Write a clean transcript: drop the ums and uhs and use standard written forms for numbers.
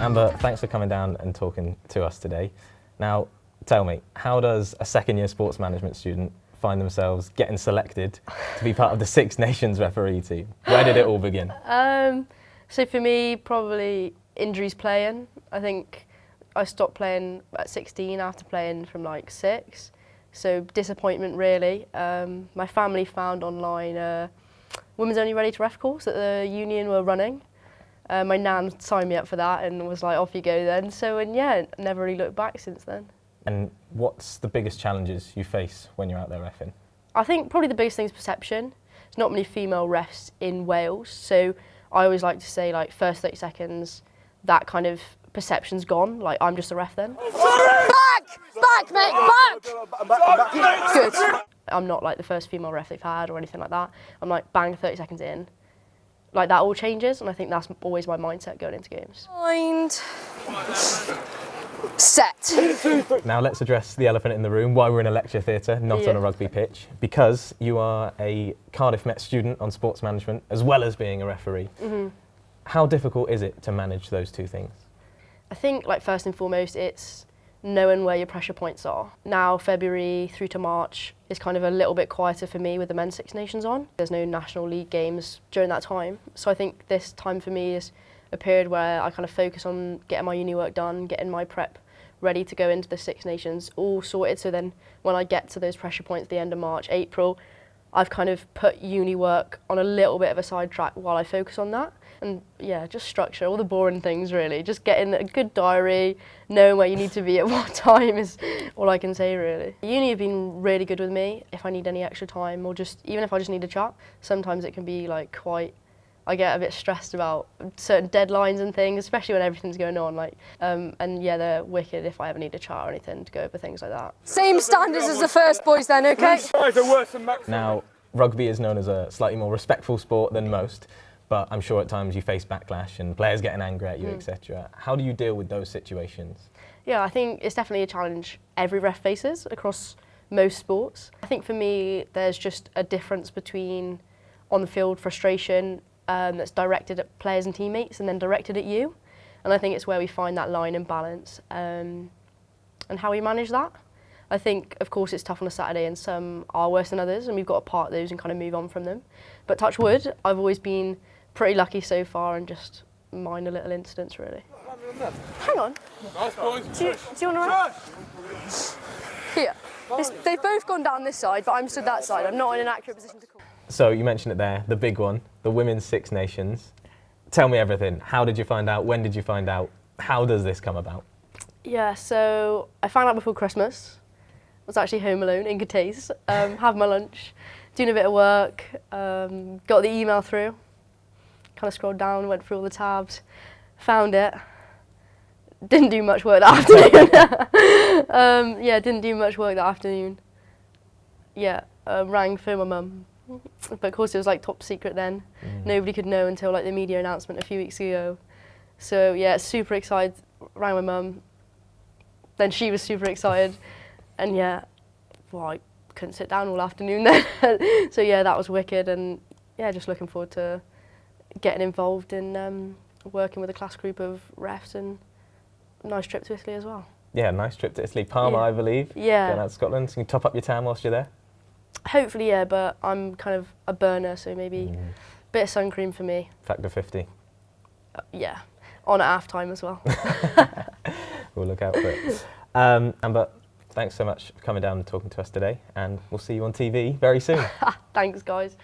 Amber, thanks for coming down and talking to us today. Now, tell me, how does a second-year sports management student find themselves getting selected to be part of the Six Nations referee team? Where did it all begin? So for me, probably injuries playing. I think I stopped playing at 16 after playing from like 6. So disappointment really. My family found online a women's only ready to ref course that the union were running. My nan signed me up for that and was like, off you go then. So, and yeah, never really looked back since then. And what's the biggest challenges you face when you're out there reffing? I think probably the biggest thing is perception. There's not many female refs in Wales, so I always like to say, like, first 30 seconds, that kind of perception's gone. Like, I'm just a ref then. Back, mate, back! Good. I'm not like the first female ref they've had or anything like that. I'm like, bang, 30 seconds in. Like, that all changes, and I think that's always my mindset going into games. Mind. Set. Now let's address the elephant in the room, why we're in a lecture theatre, not on a rugby pitch. Because you are a Cardiff Met student on sports management, as well as being a referee. Mm-hmm. How difficult is it to manage those two things? I think, like, first and foremost, it's knowing where your pressure points are. Now, February through to March is kind of a little bit quieter for me with the Men's Six Nations on. There's no National League games during that time. So I think this time for me is a period where I kind of focus on getting my uni work done, getting my prep ready to go into the Six Nations, all sorted. So then when I get to those pressure points at the end of March, April, I've kind of put uni work on a little bit of a sidetrack while I focus on that. And yeah, just structure, all the boring things really. Just getting a good diary, knowing where you need to be at what time is all I can say really. Uni have been really good with me if I need any extra time, or just even if I just need a chat. Sometimes it can be like I get a bit stressed about certain deadlines and things, especially when everything's going on. Like, and yeah, they're wicked if I ever need a chat or anything to go over things like that. Same standards as the first boys then, okay? Now, rugby is known as a slightly more respectful sport than most, but I'm sure at times you face backlash and players getting angry at you, etc. How do you deal with those situations? Yeah, I think it's definitely a challenge every ref faces across most sports. I think for me, there's just a difference between on-the-field frustration that's directed at players and teammates and then directed at you. And I think it's where we find that line and balance and how we manage that. I think, of course, it's tough on a Saturday and some are worse than others and we've got to part those and kind of move on from them. But touch wood, I've always been pretty lucky so far and just minor little incidents, really. Hang on. Do you want to run? Here. They've both gone down this side, but I'm stood that side. I'm not in an accurate position to call. So you mentioned it there, the big one, the Women's Six Nations. Tell me everything. How did you find out? When did you find out? How does this come about? Yeah, so I found out before Christmas. I was actually home alone in Gateys, having my lunch, doing a bit of work, got the email through, kind of scrolled down, went through all the tabs, found it. Didn't do much work that afternoon. Yeah, didn't do much work that afternoon. Yeah, rang for my mum. But of course it was like top secret then. Nobody could know until like the media announcement a few weeks ago. So yeah, super excited, rang my mum. Then she was super excited. And yeah, well, I couldn't sit down all afternoon then. So yeah, that was wicked, and yeah, just looking forward to getting involved in working with a class group of refs, and a nice trip to Italy as well. Yeah, nice trip to Italy. Parma, I believe. Yeah. Going out to Scotland. So you can top up your tan whilst you're there? Hopefully, yeah, but I'm kind of a burner, so maybe a bit of sun cream for me. Factor 50. Yeah, on at half time as well. We'll look out for it. Amber, thanks so much for coming down and talking to us today, and we'll see you on TV very soon. Thanks, guys.